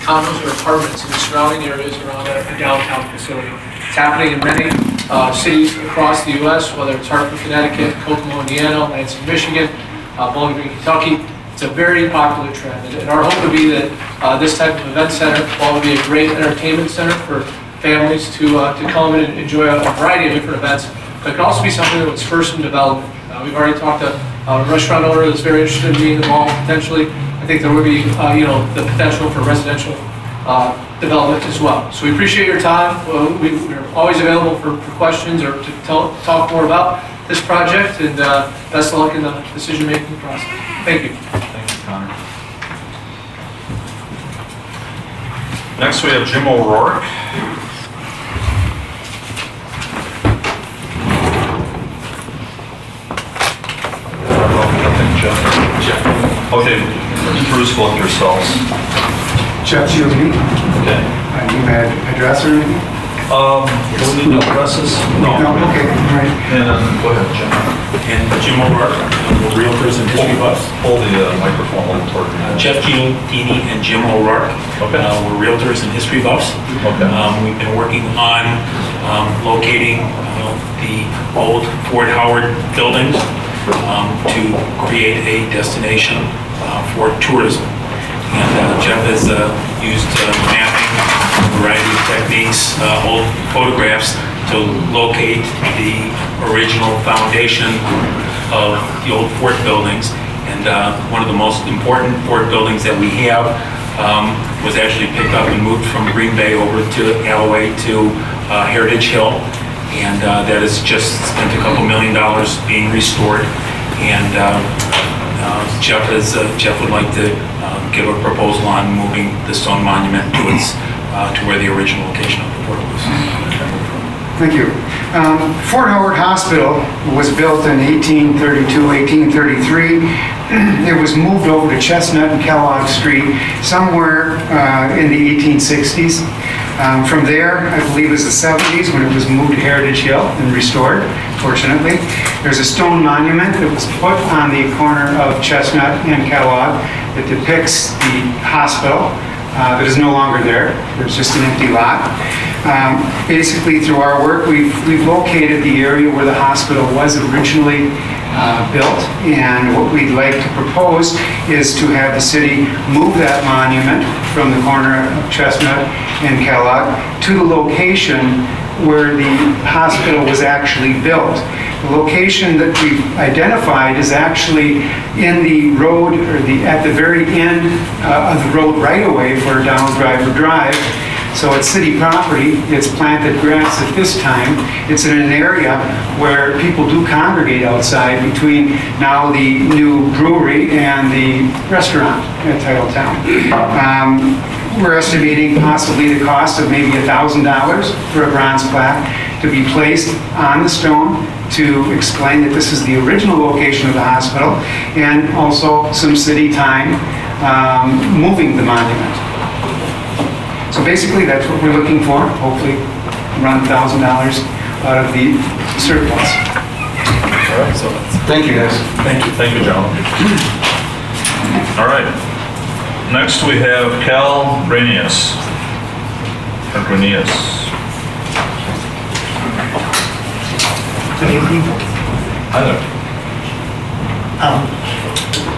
condos or apartments in the surrounding areas around a downtown facility. It's happening in many cities across the U.S., whether it's Hartford, Connecticut, Kokomo, Indiana, Lansing, Michigan, Bowling Green, Kentucky. It's a very popular trend, and our hope would be that this type of event center, while it would be a great entertainment center for families to come and enjoy a variety of different events, but it could also be something that was first in development. We've already talked to a restaurant owner that's very interested in being involved potentially. I think there would be, the potential for residential development as well. So we appreciate your time. We're always available for questions or to talk more about this project, and best of luck in the decision-making process. Thank you. Thank you, Connor. Next, we have Jim O'Rourke. Okay, truthful with yourselves. Jeff Giovanni. Okay. You had address or anything? Do we need no addresses? No, okay, all right. And go ahead, Jim. And Jim O'Rourke, Realtors and History Buffs. Hold the microphone a little toward you. Jeff Giovanni and Jim O'Rourke. Okay. We're Realtors and History Buffs. Okay. We've been working on locating the old Fort Howard buildings to create a destination for tourism. And Jeff has used mapping, a variety of techniques, old photographs to locate the original foundation of the old fort buildings. And one of the most important fort buildings that we have was actually picked up and moved from Green Bay over to Alloway to Heritage Hill. And that has just spent a couple $1 million being restored. And Jeff would like to give a proposal on moving the stone monument to where the original location of the fort was. Thank you. Fort Howard Hospital was built in 1832, 1833. It was moved over to Chestnut and Kellogg Street somewhere in the 1860s. From there, I believe it was the 70s when it was moved to Heritage Hill and restored, fortunately. There's a stone monument that was put on the corner of Chestnut and Kellogg that depicts the hospital that is no longer there. There's just an empty lot. Basically, through our work, we've located the area where the hospital was originally built, and what we'd like to propose is to have the city move that monument from the corner of Chestnut and Kellogg to the location where the hospital was actually built. The location that we've identified is actually in the road, or at the very end of the road right-of-way for Donald Driver Drive. So it's city property, it's planted grass at this time. It's in an area where people do congregate outside between now the new brewery and the restaurant at Titletown. We're estimating possibly the cost of maybe $1,000 for a bronze plaque to be placed on the stone to explain that this is the original location of the hospital, and also some city time moving the monument. So basically, that's what we're looking for. Hopefully, around $1,000 out of the surplus. All right, so Thank you, guys. thank you, gentlemen. All right. Next, we have Cal Grenius. Good evening. Hi there.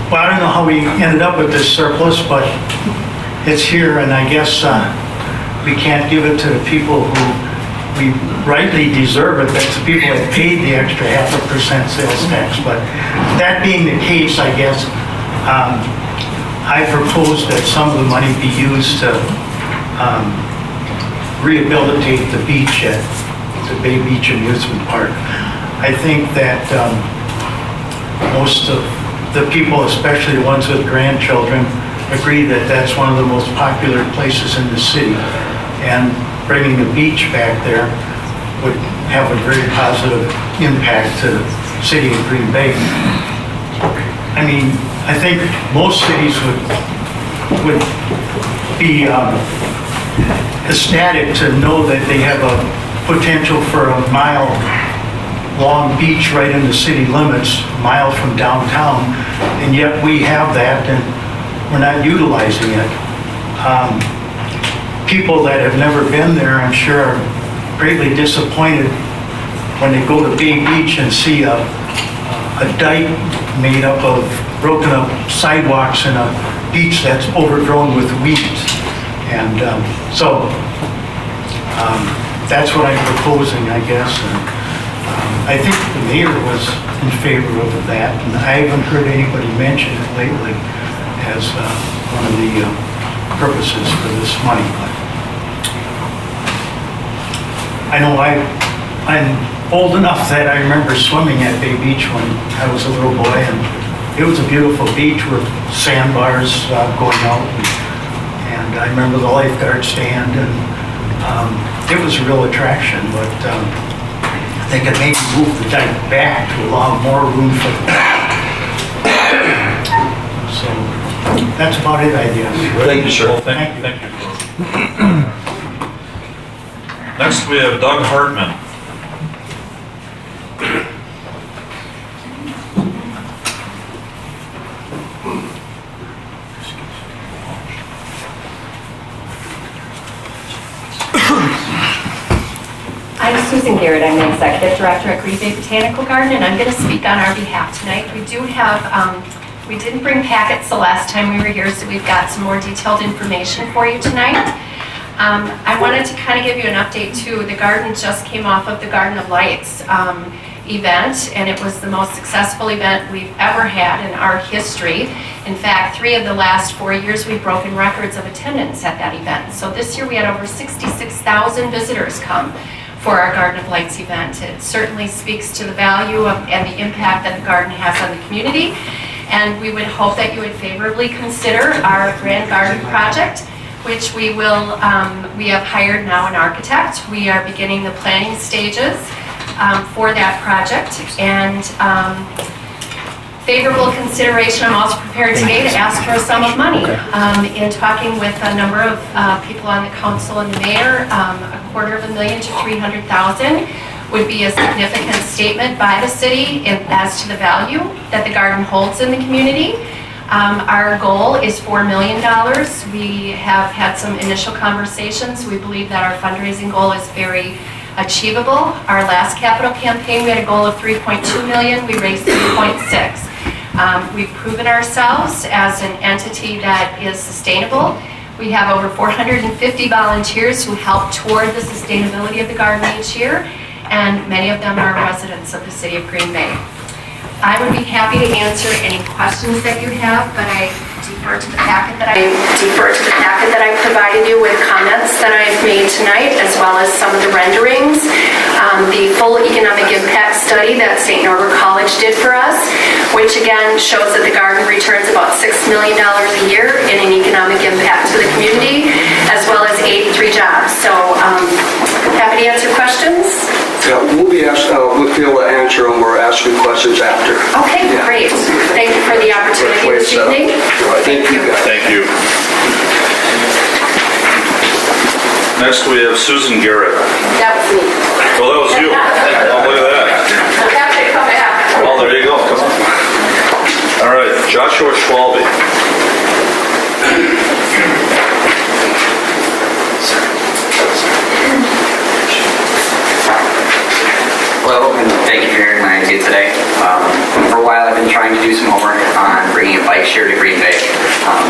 Well, I don't know how we ended up with this surplus, but it's here, and I guess we can't give it to the people who we rightly deserve it. That's the people that paid the extra 0.5% sales tax. But that being the case, I guess I propose that some of the money be used to rehabilitate the beach at the Bay Beach Amusement Park. I think that most of the people, especially the ones with grandchildren, agree that that's one of the most popular places in the city. And bringing the beach back there would have a very positive impact to the city of Green Bay. I mean, I think most cities would be ecstatic to know that they have a potential for a mile-long beach right in the city limits, a mile from downtown, and yet we have that and we're not utilizing it. people that have never been there, I'm sure, are greatly disappointed when they go to Bay Beach and see a dike made up of broken up sidewalks and a beach that's overgrown with weeds. And that's what I'm proposing, I guess. And I think the mayor was in favor of that, and I haven't heard anybody mention it lately as one of the purposes for this money. But I know I'm old enough that I remember swimming at Bay Beach when I was a little boy, and it was a beautiful beach with sandbars going out, and I remember the lifeguard stand, and it was a real attraction, but they could maybe move the dike back to allow more room for the So that's about it, I guess. Thank you, sir. Thank you. Next, we have Doug Hartman. I'm Susan Garrett. I'm the Executive Director at Green Bay Botanical Garden, and I'm going to speak on our behalf tonight. We do have, we didn't bring packets the last time we were here, so we've got some more detailed information for you tonight. I wanted to kind of give you an update too. The garden just came off of the Garden of Lights event, and it was the most successful event we've ever had in our history. In fact, 3 of the last 4 years we've broken records of attendance at that event. So this year we had over 66,000 visitors come for our Garden of Lights event. It certainly speaks to the value and the impact that the garden has on the community. And we would hope that you would favorably consider our Grand Garden project, which we will, we have hired now an architect. We are beginning the planning stages for that project. And favorable consideration, I'm also prepared today to ask for a sum of money. In talking with a number of people on the council and the mayor, $250,000 to $300,000 would be a significant statement by the city as to the value that the garden holds in the community. Our goal is $4 million. We have had some initial conversations. We believe that our fundraising goal is very achievable. Our last capital campaign, we had a goal of $3.2 million. We raised $3.6. We've proven ourselves as an entity that is sustainable. We have over 450 volunteers who help toward the sustainability of the garden each year, and many of them are residents of the city of Green Bay. I would be happy to answer any questions that you have, but I defer to the packet that I provided you with comments that I've made tonight, as well as some of the renderings. The full economic impact study that St. Norbert College did for us, which again shows that the garden returns about $6 million a year in an economic impact to the community, as well as 83 jobs. So happy to answer questions. Yeah, we'll be able to answer them or ask you questions after. Okay, Yeah. great. Thank you for the opportunity this evening. Thank you. Thank you. Next, we have Susan Garrett. That was me. Well, that was you. Oh, look at that. Have to come back. Well, there you go. Come on. All right, Joshua Schwalbe. Hello, and thank you for hearing my idea today. For a while, I've been trying to do some homework on bringing a bike share to Green Bay.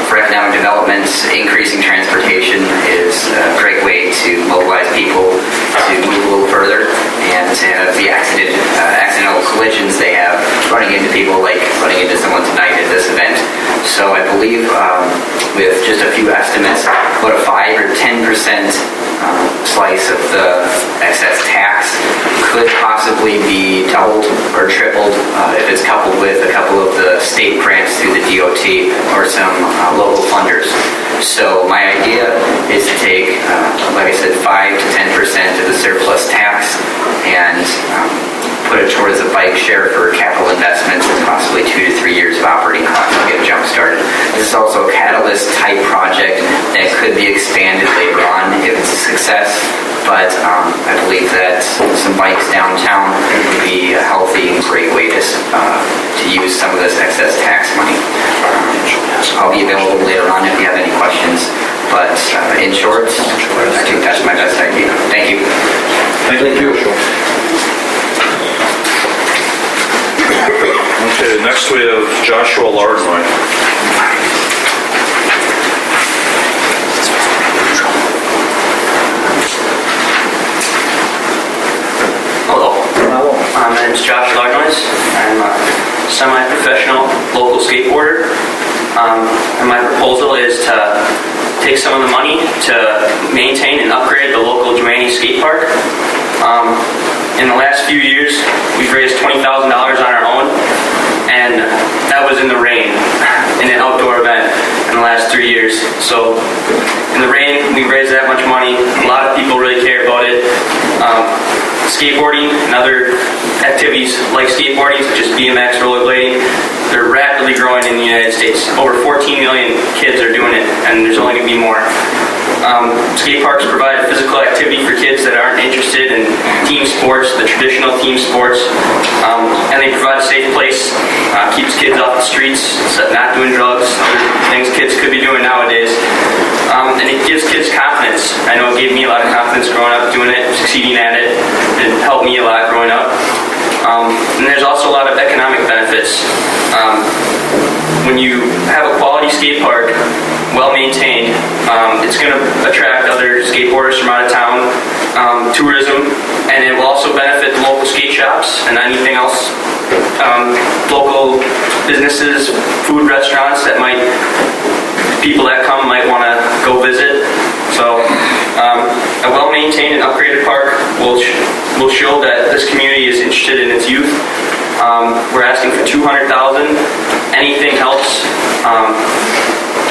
For economic development, increasing transportation is a great way to mobilize people to move a little further and to have the accidental collisions they have running into people, like running into someone tonight at this event. So I believe with just a few estimates, about a 5 or 10% slice of the excess tax could possibly be doubled or tripled if it's coupled with a couple of the state grants through the DOT or some local funders. So my idea is to take, like I said, 5 to 10% of the surplus tax and put it towards a bike share for capital investments and possibly 2 to 3 years of operating costs to get jump started. This is also a catalyst type project that could be expanded later on if it's a success, but I believe that some bikes downtown would be a healthy and great way to use some of this excess tax money. I'll be available later on if you have any questions, but in short, I think that's my best idea. Thank you. Thank you. Okay, next we have Joshua Lardnoy. Hello. My name is Josh Larnois. I'm a semi-professional local skateboarder. And my proposal is to take some of the money to maintain and upgrade the local Duane skate park. In the last few years, we've raised $20,000 on our own, and that was in the rain, in an outdoor event in the last 3 years. So in the rain, we raised that much money. A lot of people really care about it. Skateboarding and other activities like skateboarding, such as BMX, rollerblading, they're rapidly growing in the United States. Over 14 million kids are doing it, and there's only going to be more. Skate parks provide physical activity for kids that aren't interested in team sports, the traditional team sports, and they provide a safe place, keeps kids off the streets, not doing drugs, other things kids could be doing nowadays. And it gives kids confidence. I know it gave me a lot of confidence growing up doing it, succeeding at it. It helped me a lot growing up. And there's also a lot of economic benefits. When you have a quality skate park, well maintained, it's going to attract other skateboarders from out of town, tourism, and it will also benefit the local skate shops and anything else, local businesses, food restaurants that people that come might want to go visit. So a well-maintained and upgraded park will show that this community is interested in its youth. We're asking for $200,000. Anything helps.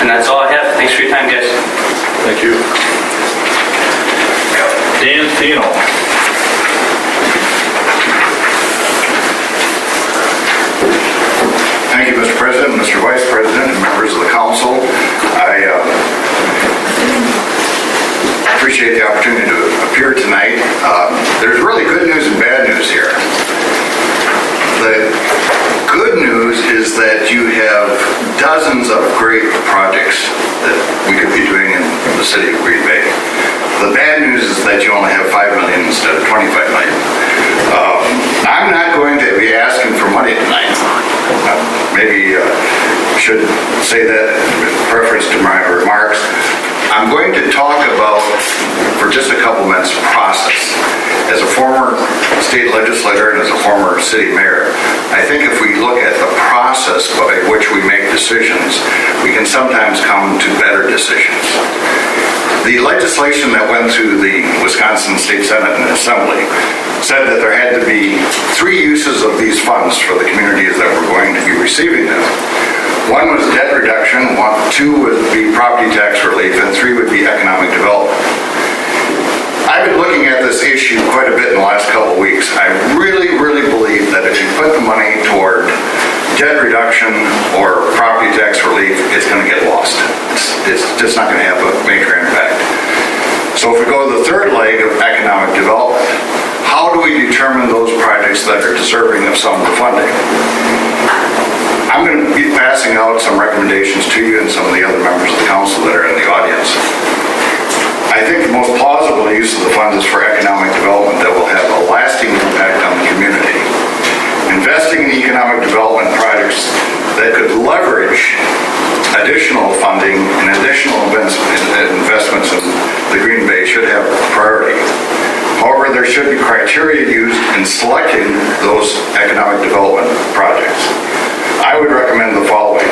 And that's all I have. Thanks for your time, guys. Thank you. Dan Thino. Thank you, Mr. President, Mr. Vice President, and members of the council. I appreciate the opportunity to appear tonight. There's really good news and bad news here. The good news is that you have dozens of great projects that we could be doing in the city of Green Bay. The bad news is that you only have $5 million instead of $25 million. I'm not going to be asking for money tonight. Maybe should say that with reference to my remarks. I'm going to talk about, for just a couple minutes, process. As a former state legislator and as a former city mayor, I think if we look at the process by which we make decisions, we can sometimes come to better decisions. The legislation that went through the Wisconsin State Senate and Assembly said that there had to be 3 uses of these funds for the communities that were going to be receiving them. 1 was debt reduction, 2 would be property tax relief, and 3 would be economic development. I've been looking at this issue quite a bit in the last couple of weeks. I really, really believe that if you put the money toward debt reduction or property tax relief, it's going to get lost. It's just not going to have a major impact. So if we go to the third leg of economic development, how do we determine those projects that are deserving of some of the funding? I'm going to be passing out some recommendations to you and some of the other members of the council that are in the audience. I think the most plausible use of the funds is for economic development that will have a lasting impact on the community. Investing in economic development projects that could leverage additional funding and additional investments in the Green Bay should have priority. However, there should be criteria used in selecting those economic development projects. I would recommend the following,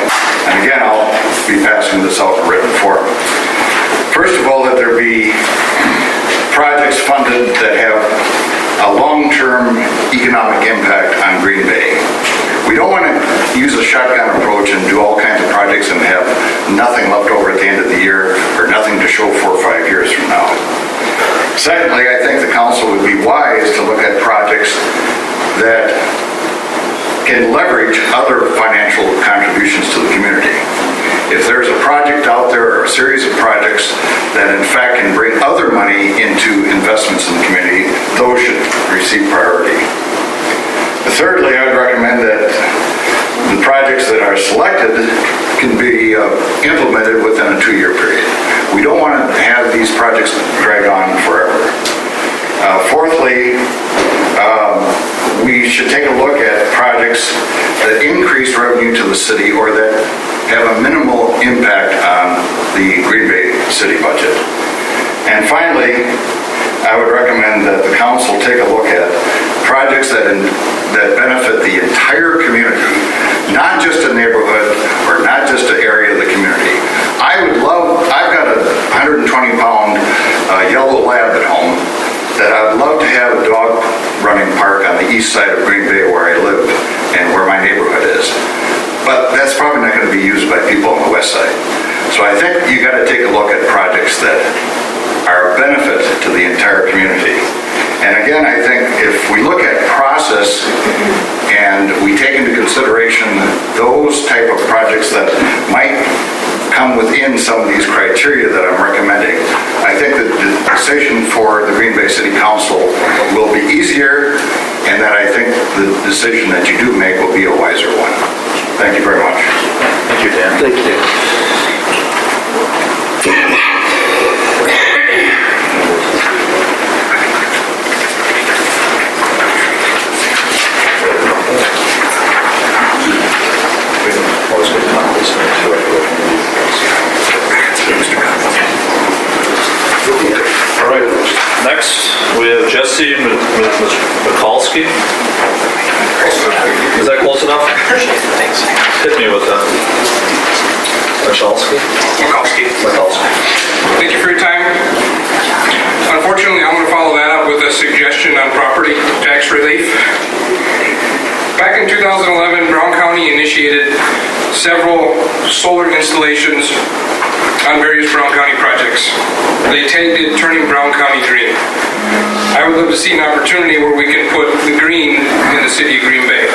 and again, I'll be passing this out in written form. First of all, that there be projects funded that have a long-term economic impact on Green Bay. We don't want to use a shotgun approach and do all kinds of projects and have nothing left over at the end of the year or nothing to show 4 or 5 years from now. Secondly, I think the council would be wise to look at projects that can leverage other financial contributions to the community. If there's a project out there or a series of projects that in fact can bring other money into investments in the community, those should receive priority. Thirdly, I would recommend that the projects that are selected can be implemented within a 2-year period. We We don't want to have these projects drag on forever. Fourthly, we should take a look at projects that increase revenue to the city or that have a minimal impact on the Green Bay city budget. And finally, I would recommend that the council take a look at projects that benefit the entire community, not just a neighborhood or not just an area of the community. I've got a 120-pound yellow lab at home that I'd love to have a dog running park on the east side of Green Bay where I live and where my neighborhood is. But that's probably not going to be used by people on the west side. So I think you got to take a look at projects that are a benefit to the entire community. And again, I think if we look at process and we take into consideration those type of projects that might come within some of these criteria that I'm recommending, I think that the decision for the Green Bay City Council will be easier, and that I think the decision that you do make will be a wiser one. Thank you very much. Thank you, Dan. Thank you. All right, next we have Jesse Mikulski. Is that close enough? Thanks. Hit me with that. Mikulski? Mikulski. Thank you for your time. Unfortunately, I'm going to follow that up with a suggestion on property tax relief. Back in 2011, Brown County initiated several solar installations on various Brown County projects. They tagged it Turning Brown County Green. I would love to see an opportunity where we can put the green in the city of Green Bay.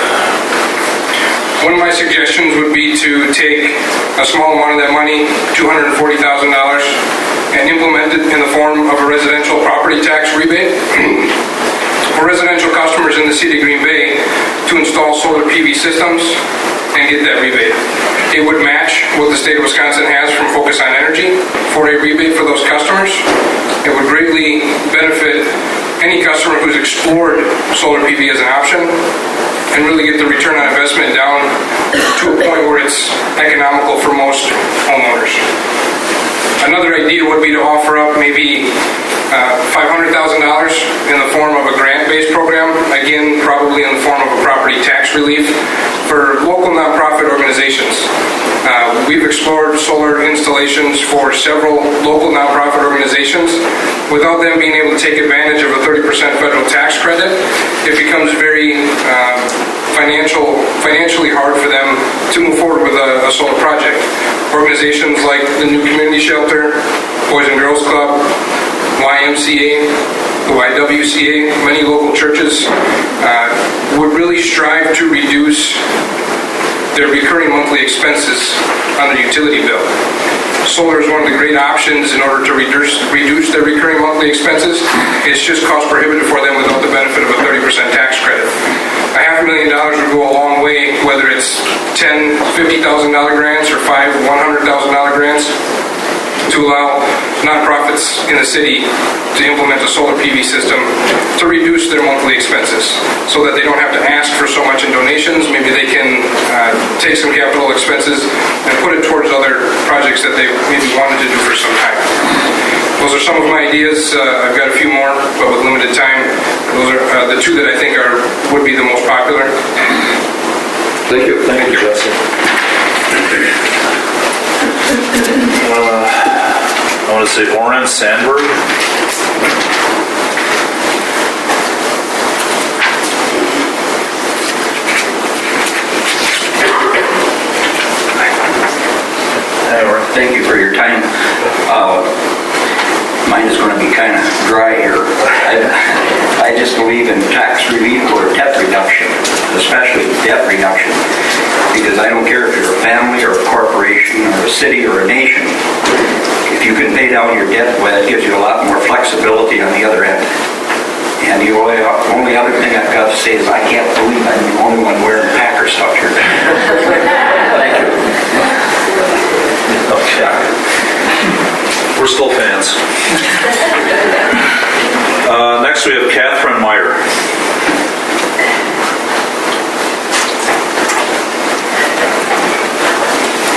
One of my suggestions would be to take a small amount of that money, $240,000, and implement it in the form of a residential property tax rebate for residential customers in the city of Green Bay to install solar PV systems and get that rebate. It would match what the state of Wisconsin has from Focus on Energy for a rebate for those customers. It would greatly benefit any customer who's explored solar PV as an option and really get the return on investment down to a point where it's economical for most homeowners. Another idea would be to offer up maybe $500,000 in the form of a grant-based program, again, probably in the form of a property tax relief for local nonprofit organizations. We've explored solar installations for several local nonprofit organizations. Without them being able to take advantage of a 30% federal tax credit, it becomes very financially hard for them to move forward with a solar project. Organizations like the New Community Shelter, Boys and Girls Club, YMCA, the YWCA, many local churches would really strive to reduce their recurring monthly expenses on their utility bill. Solar is one of the great options in order to reduce their recurring monthly expenses. It's just cost prohibitive for them without the benefit of a 30% tax credit. $500,000 would go a long way, whether it's $10,000, $50,000 grants or $500,000, $100,000 grants, to allow nonprofits in the city to implement a solar PV system to reduce their monthly expenses so that they don't have to ask for so much in donations. Maybe they can take some capital expenses and put it towards other projects that they maybe wanted to do for some time. Those are some of my ideas. I've got a few more, but with limited time, those are the two that I think would be the most popular. Thank you. Thank you, Jesse. I want to say Oren Sandberg. Hi, Oren. Thank you for your time. Mine is going to be kind of dry here. I just believe in tax relief or debt reduction, especially debt reduction, because I don't care if you're a family or a corporation or a city or a nation. If you can pay down your debt, well, it gives you a lot more flexibility on the other end. And the only other thing I've got to say is I can't believe I'm the only one wearing Packer stuff here. Thank you. Okay. We're still fans. Next, we have Catherine Meyer.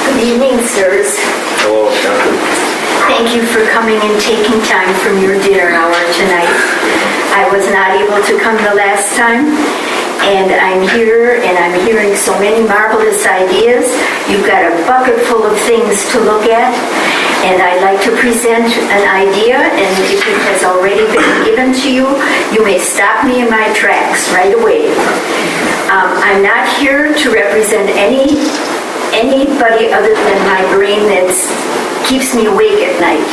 Good evening, sirs. Hello, Catherine. Thank you for coming and taking time from your dinner hour tonight. I was not able to come the last time, and I'm here, and I'm hearing so many marvelous ideas. You've got a bucket full of things to look at, and I'd like to present an idea, and if it has already been given to you, you may stop me in my tracks right away. I'm not here to represent anybody other than my brain that keeps me awake at night.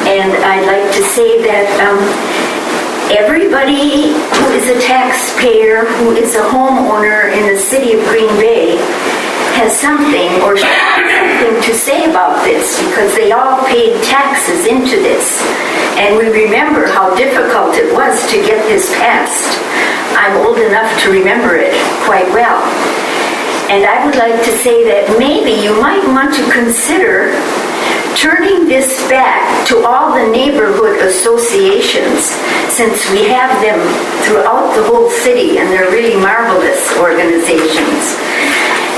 And I'd like to say that everybody who is a taxpayer, who is a homeowner in the city of Green Bay, has something or something to say about this, because they all paid taxes into this. And we remember how difficult it was to get this passed. I'm old enough to remember it quite well. And I would like to say that maybe you might want to consider turning this back to all the neighborhood associations, since we have them throughout the whole city and they're really marvelous organizations.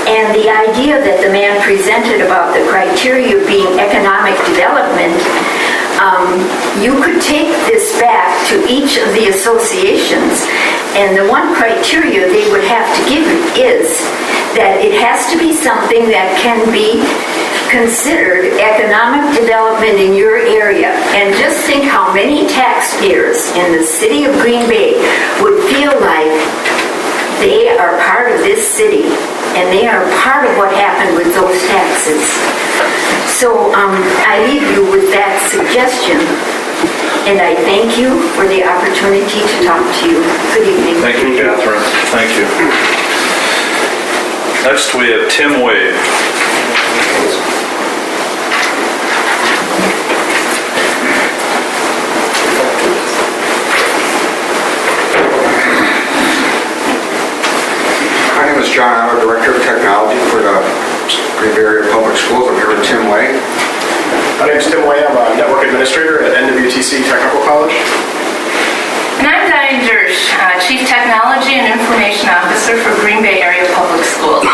And the idea that the man presented about the criteria being economic development, you could take this back to each of the associations, and the one criteria they would have to give is that it has to be something that can be considered economic development in your area. And just think how many taxpayers in the city of Green Bay would feel like they are part of this city and they are part of what happened with those taxes. So I leave you with that suggestion, and I thank you for the opportunity to talk to you. Good evening. Thank you, Catherine. Thank you. Next, we have Tim Wade. My name is John Aller, Director of Technology for the Green Bay Area Public Schools. I'm here with Tim Way. My name is Tim Way. I'm a Network Administrator at NWTC Technical College. And I'm Diane Dersch, Chief Technology and Information Officer for Green Bay Area Public Schools.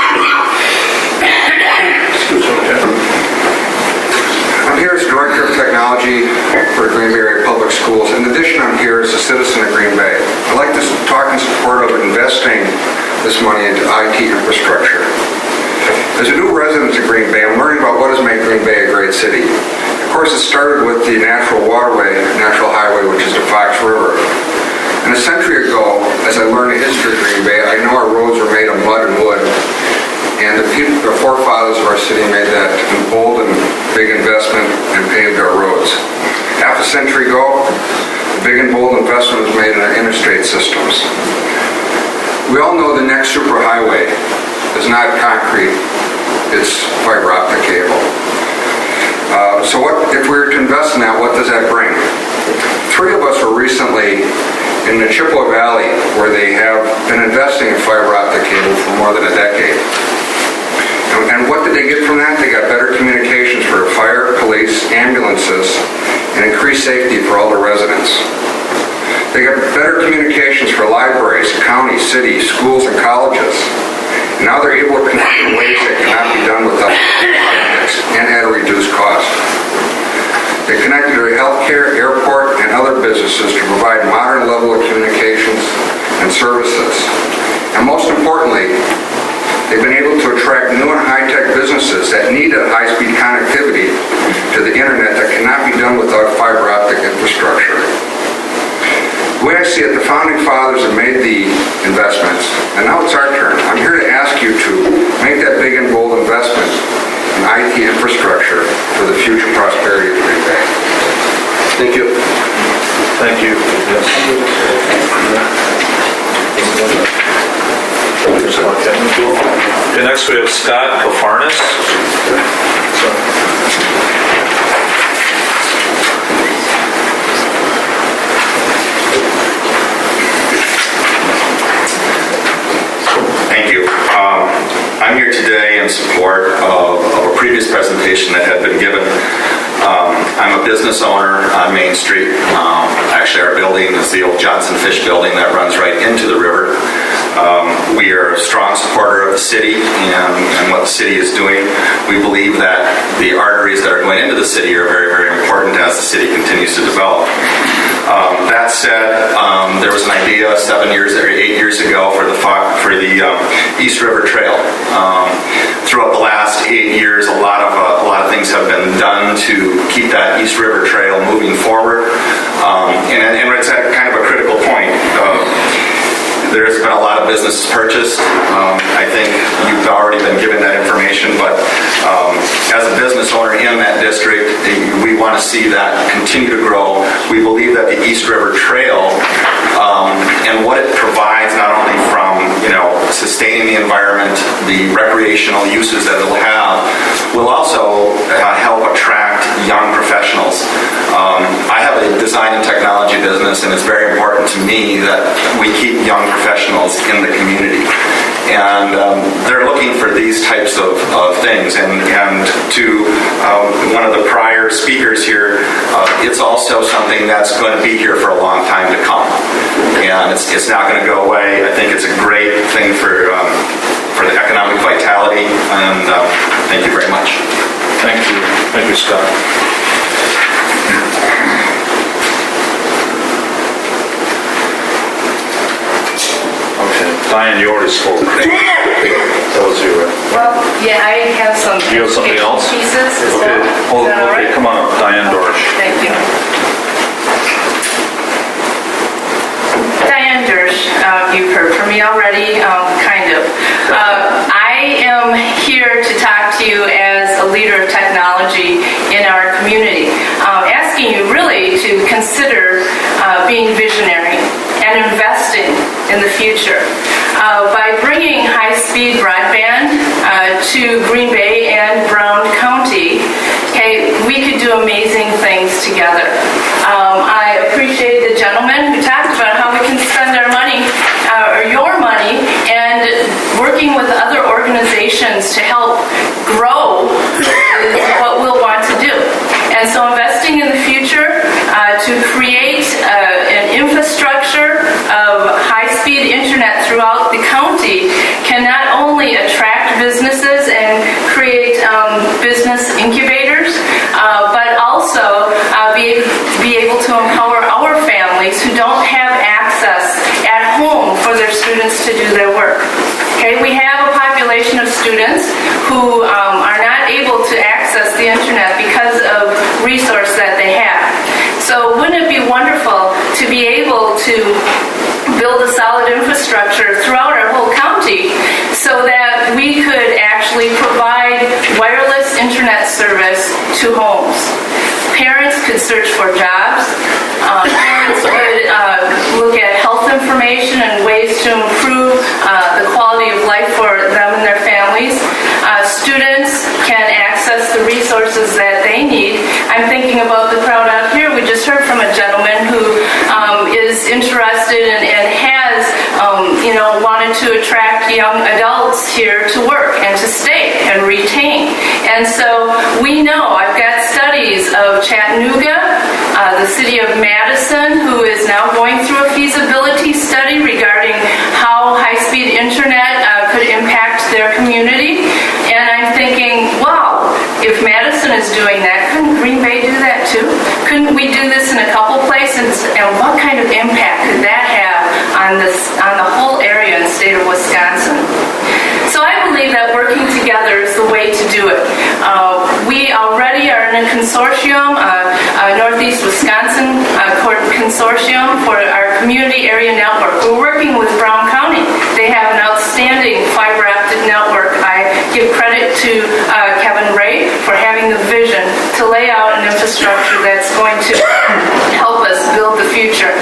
I'm here as Director of Technology for Green Bay Area Public Schools. In addition, I'm here as a citizen of Green Bay. I'd like to talk in support of investing this money into IT infrastructure. As a new resident of Green Bay, I'm learning about what has made Green Bay a great city. Of course, it started with the natural waterway, natural highway, which is the Fox River. And a century ago, as I learned the history of Green Bay, I know our roads were made of mud and wood. And the forefathers of our city made that bold and big investment and paved our roads. Half a century ago, a big and bold investment was made in our interstate systems. We all know the next superhighway is not concrete, it's fiber optic cable. So what, if we were to invest in that, what does that bring? Three of us were recently in the Chippewa Valley, where they have been investing in fiber optic cable for more than a decade. And what did they get from that? They got better communications for fire, police, ambulances, and increased safety for all the residents. They got better communications for libraries, counties, cities, schools, and colleges. And now they're able to connect in ways that cannot be done without optics and at a reduced cost. They connected to healthcare, airport, and other businesses to provide modern level of communications and services. And most importantly, they've been able to attract new and high-tech businesses that need a high-speed connectivity to the internet that cannot be done without fiber optic infrastructure. The way I see it, the founding fathers have made the investments, and now it's our turn. I'm here to ask you to make that big and bold investment in IT infrastructure for the future prosperity of Green Bay. Thank you. Thank you. Yes. Okay, next we have Scott Kofarnis. Thank you. I'm here today in support of a previous presentation that had been given. I'm a business owner on Main Street. Actually, our building is the old Johnson Fish building that runs right into the river. We are a strong supporter of the city and what the city is doing. We believe that the arteries that are going into the city are very, very important as the city continues to develop. That said, there was an idea 8 years ago for the East River Trail. Throughout the last 8 years, a lot of things have been done to keep that East River Trail moving forward, and it's at kind of a critical point. There's been a lot of businesses purchased. I think you've already been given that information, but as a business owner in that district, we want to see that continue to grow. We believe that the East River Trail and what it provides, not only from sustaining the environment, the recreational uses that it will have, will also help attract young professionals. I have a design and technology business, and it's very important to me that we keep young professionals in the community. And they're looking for these types of things. And to one of the prior speakers here, it's also something that's going to be here for a long time to come. And it's not going to go away. I think it's a great thing for the economic vitality. And thank you very much. Thank you. Thank you, Scott. Okay, Diane, you already spoke. That was you, right? Well, yeah, I have some You have something else? pieces as Okay. well. Is that all Okay, right? come on up, Diane Dorsch. Thank you. Diane Dersch, you've heard from me already, kind of. I am here to talk to you as a leader of technology in our community, asking you really to consider being visionary and investing in the future. By bringing high-speed broadband to Green Bay and Brown County, okay, we could do amazing things together. I appreciate the gentleman who talked about how we can spend our money, or your money, and working with other organizations to help grow is what we'll want to do. And so investing in the future to create an infrastructure of high-speed internet throughout the county can not only attract businesses and create business incubators, but also be able to empower our families who don't have access at home for their students to do their work. Okay, we have a population of students who are not able to access the internet because of resources that they have. So wouldn't it be wonderful to be able to build a solid infrastructure throughout our whole county so that we could actually provide wireless internet service to homes? Parents could search for jobs. Parents could look at health information and ways to improve the quality of life for them and their families. Students can access the resources that they need. I'm thinking about the crowd out here. We just heard from a gentleman who is interested and has, wanted to attract young adults here to work and to stay and retain. And so we know, I've got studies of Chattanooga, the city of Madison, who is now going through a feasibility study regarding how high-speed internet could impact their community. And I'm thinking, wow, if Madison is doing that, couldn't Green Bay do that too? Couldn't we do this in a couple places? And what kind of impact could that have on the whole area in the state of Wisconsin? So I believe that working together is the way to do it. We already are in a consortium, Northeast Wisconsin Consortium for our community area network. We're working with Brown County. They have an outstanding fiber optic network. I give credit to Kevin Ray for having the vision to lay out an infrastructure that's going to help us build the future.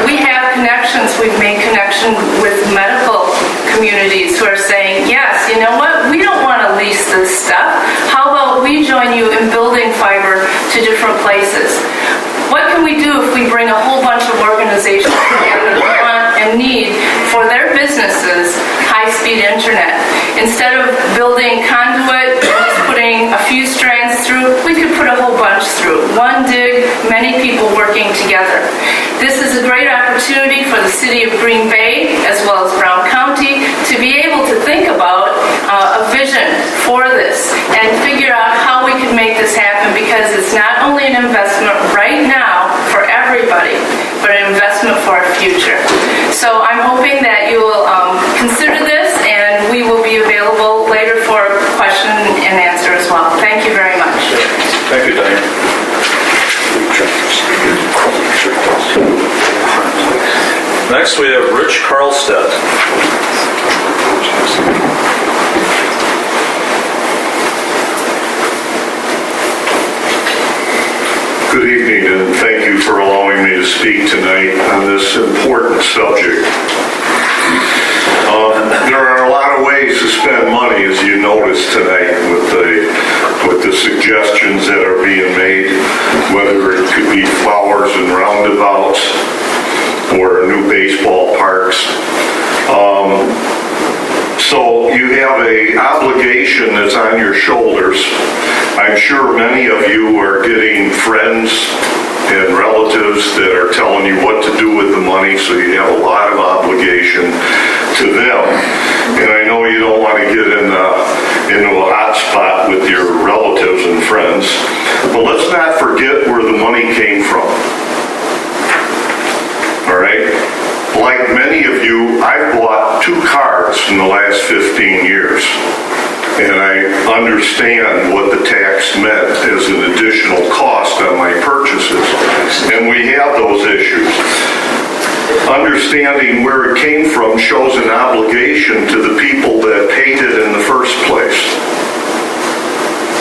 We have connections. We've made connection with medical communities who are saying, yes, you know what, we don't want to lease this stuff. How about we join you in building fiber to different places? What can we do if we bring a whole bunch of organizations together that want and need for their businesses high-speed internet? Instead of building conduit and just putting a few strands through, we could put a whole bunch through. fruit. One dig, many people working together. This is a great opportunity for the city of Green Bay, as well as Brown County, to be able to think about a vision for this and figure out how we could make this happen, because it's not only an investment right now for everybody, but an investment for our future. So I'm hoping that you will consider this, and we will be available later for question and answer as well. Thank you very much. Thank you, Diane. Next, we have Rich Carlstead. Good evening, and thank you for allowing me to speak tonight on this important subject. There are a lot of ways to spend money, as you noticed tonight, with the suggestions that are being made, whether it could be flowers and roundabouts or new baseball parks. So you have an obligation that's on your shoulders. I'm sure many of you are getting friends and relatives that are telling you what to do with the money, so you have a lot of obligation to them. And I know you don't want to get into a hot spot with your relatives and friends, but let's not forget where the money came from. All right? Like many of you, I've bought 2 cars in the last 15 years. And I understand what the tax meant as an additional cost on my purchases. And we have those issues. Understanding where it came from shows an obligation to the people that paid it in the first place.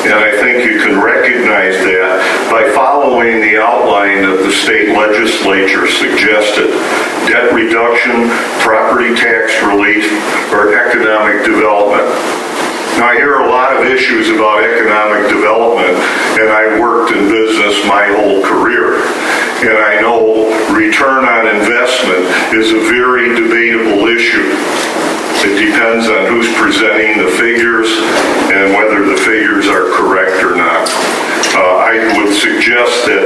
And I think you can recognize that by following the outline that the state legislature suggested: debt reduction, property tax relief, or economic development. Now, I hear a lot of issues about economic development, and I worked in business my whole career. And I know return on investment is a very debatable issue. It depends on who's presenting the figures and whether the figures are correct or not. I would suggest that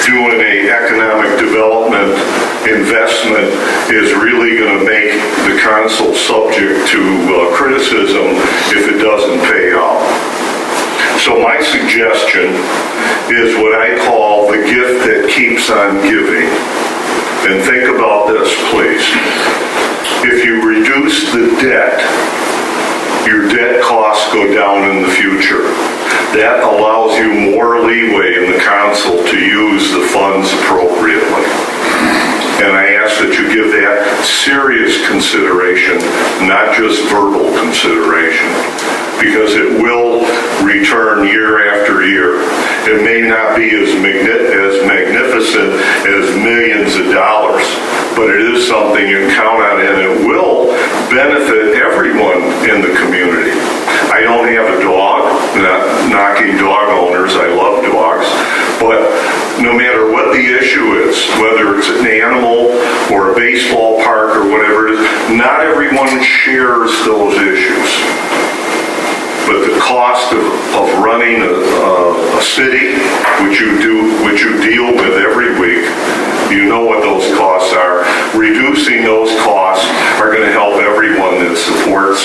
doing an economic development investment is really going to make the council subject to criticism if it doesn't pay off. So my suggestion is what I call the gift that keeps on giving. And think about this, please. If you reduce the debt, your debt costs go down in the future. That allows you more leeway in the council to use the funds appropriately. And I ask that you give that serious consideration, not just verbal consideration, because it will return year after year. It may not be as magnificent as millions of dollars, but it is something you can count on, and it will benefit everyone in the community. I don't have a dog, not knocking dog owners, I love dogs, but no matter what the issue is, whether it's an animal or a baseball park or whatever it is, not everyone shares those issues. But the cost of running a city, which you deal with every week, you know what those costs are. Reducing those costs are going to help everyone that supports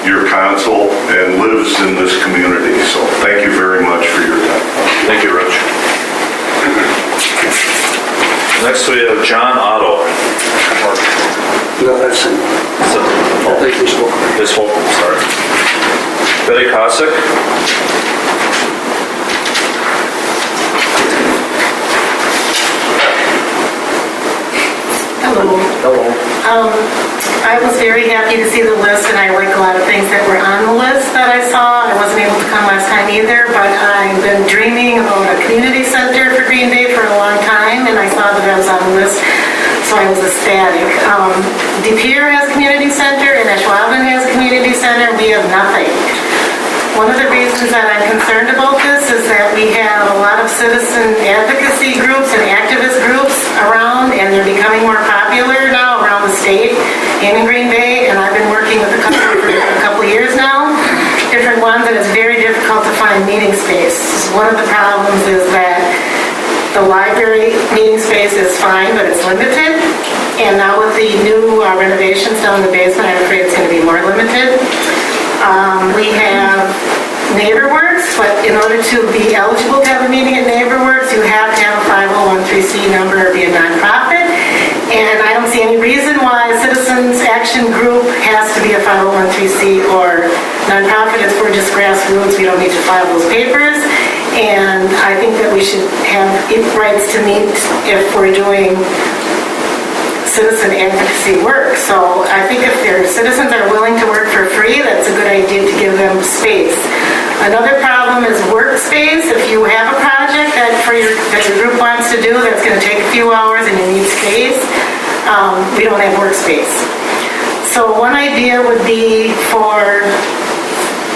your council and lives in this community. So thank you very much for your time. Thank you, Rich. Next, we have John Otto. No, that's it. I'll take this one. This one, sorry. Betty Kosick. Hello. Hello. I was very happy to see the list, and I like a lot of things that were on the list that I saw. I wasn't able to come last time either, but I've been dreaming about a community center for Green Bay for a long time, and I saw that I was on the list, so I was ecstatic. De Pere has a community center, and Ashwaubenon has a community center. We have nothing. One of the reasons that I'm concerned about this is that we have a lot of citizen advocacy groups and activist groups around, and they're becoming more popular now around the state and in Green Bay, and I've been working with a couple for a couple of years now, different ones, and it's very difficult to find meeting space. One of the problems is that the library meeting space is fine, but it's limited. And now with the new renovations down in the basement, I'm afraid it's going to be more limited. We have NeighborWorks, but in order to be eligible to have a meeting at NeighborWorks, you have to have a 501(c) number or be a nonprofit. And I don't see any reason why a Citizens Action Group has to be a 501(c) or nonprofit. It's for just grassroots. We don't need to file those papers. And I think that we should have rights to meet if we're doing citizen advocacy work. So I think if their citizens are willing to work for free, that's a good idea to give them space. Another problem is workspace. If you have a project that your group wants to do that's going to take a few hours and you need space, we don't have workspace. So one idea would be for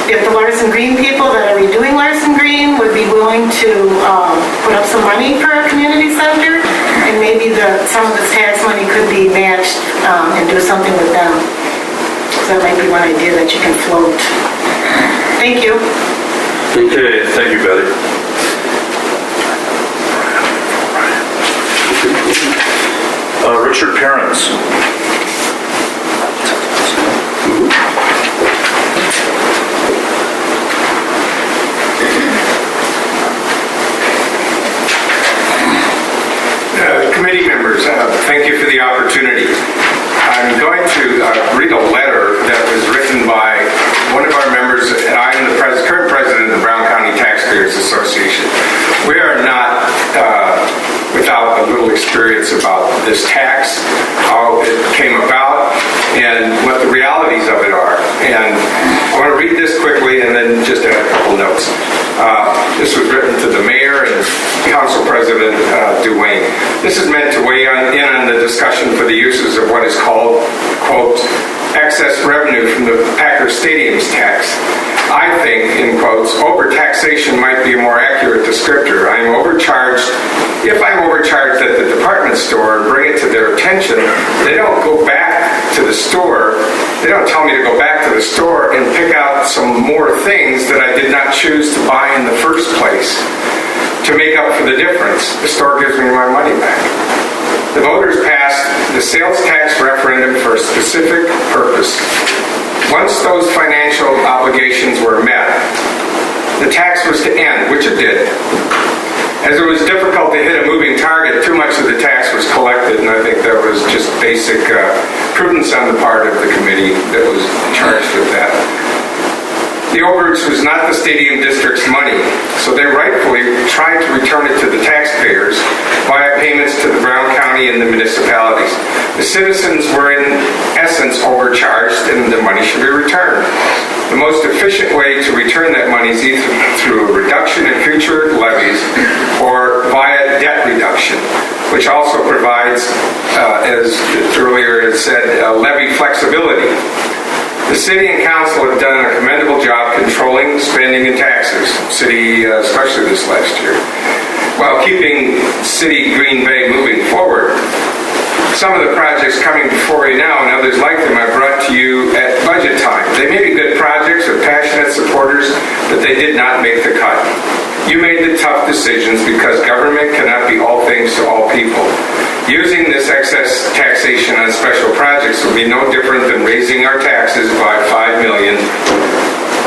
if the Larson Green people that are redoing Larson Green would be willing to put up some money for a community center, and maybe some of this tax money could be matched and do something with them. So that might be one idea that you can float. Thank you. Okay, thank you, Betty. Richard Parents. Committee members, thank you for the opportunity. I'm going to read a letter that was written by one of our members, and I am the current president of the Brown County Taxpayers Association. We are not without a little experience about this tax, how it came about, and what the realities of it are. And I want to read this quickly and then just add a couple notes. This was written to the mayor and council president Duane. This is meant to weigh in on the discussion for the uses of what is called, quote, excess revenue from the Packer Stadium's tax. I think, in quotes, overtaxation might be a more accurate descriptor. If I'm overcharged at the department store and bring it to their attention, they don't go back to the store. They don't tell me to go back to the store and pick out some more things that I did not choose to buy in the first place to make up for the difference. The store gives me my money back. The voters passed the sales tax referendum for a specific purpose. Once those financial obligations were met, the tax was to end, which it did. As it was difficult to hit a moving target, too much of the tax was collected, and I think that was just basic prudence on the part of the committee that was charged with that. The overage was not the stadium district's money, so they rightfully tried to return it to the taxpayers via payments to the Brown County and the municipalities. The citizens were in essence overcharged and the money should be returned. The most efficient way to return that money is either through a reduction in future levies or via debt reduction, which also provides, as earlier it said, levy flexibility. The city and council have done a commendable job controlling spending and taxes, city especially this last year, while keeping City Green Bay moving forward. Some of the projects coming before you now and others like them I brought to you at budget time. They may be good projects with passionate supporters, but they did not make the cut. You made the tough decisions because government cannot be all things to all people. Using this excess taxation on special projects will be no different than raising our taxes by $5 million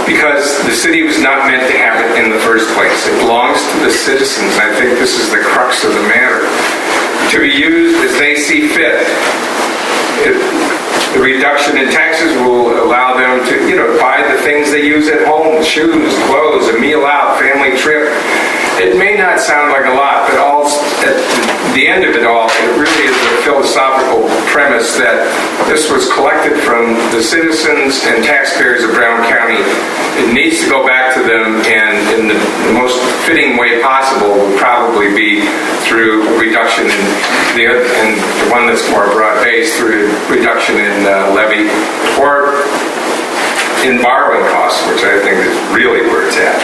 because the city was not meant to have it in the first place. It belongs to the citizens. I think this is the crux of the matter. To be used as they see fit. The reduction in taxes will allow them to, buy the things they use at home, shoes, clothes, a meal out, family trip. It may not sound like a lot, but at the end of it all, it really is a philosophical premise that this was collected from the citizens and taxpayers of Brown County. It needs to go back to them, and in the most fitting way possible would probably be through reduction in the one that's more broad-based, through reduction in levy or in borrowing costs, which I think is really where it's at.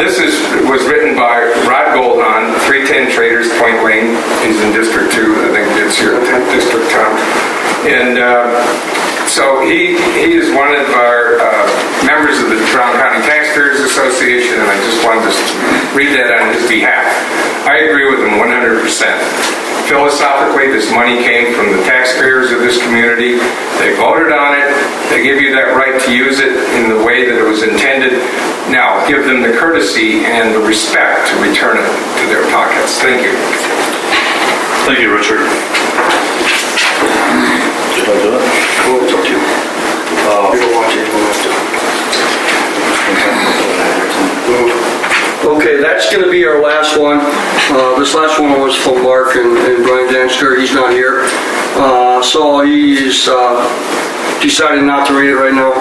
This was written by Rod Goldhahn, 310 Traders Point Lane. He's in District 2. I think it's your 10th district, Tom. And So he is one of our members of the Brown County Taxpayers Association, and I just wanted to read that on his behalf. I agree with him 100%. Philosophically, this money came from the taxpayers of this community. They voted on it. They give you that right to use it in the way that it was intended. Now, give them the courtesy and the respect to return it to their pockets. Thank you. Thank you, Richard. Did I do it? Oh, it's up to you. You don't want to, you don't have to. Okay, that's going to be our last one. This last one was from Mark and Brian Dansker. He's not here. So he's decided not to read it right now.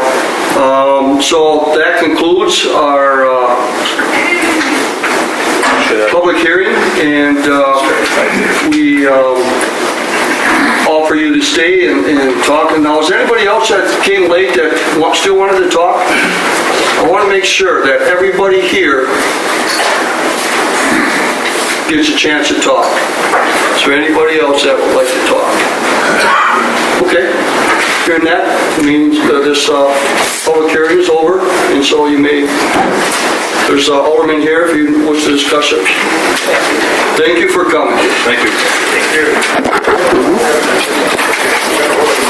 So that concludes our public hearing, and we offer you to stay and talk. And now, is there anybody else that came late that still wanted to talk? I want to make sure that everybody here gets a chance to talk. Is there anybody else that would like to talk? Okay. Hearing that, means this public hearing is over, and so you may, there's Alderman here if you wish to discuss it. Thank you for coming. Thank you. Thank you.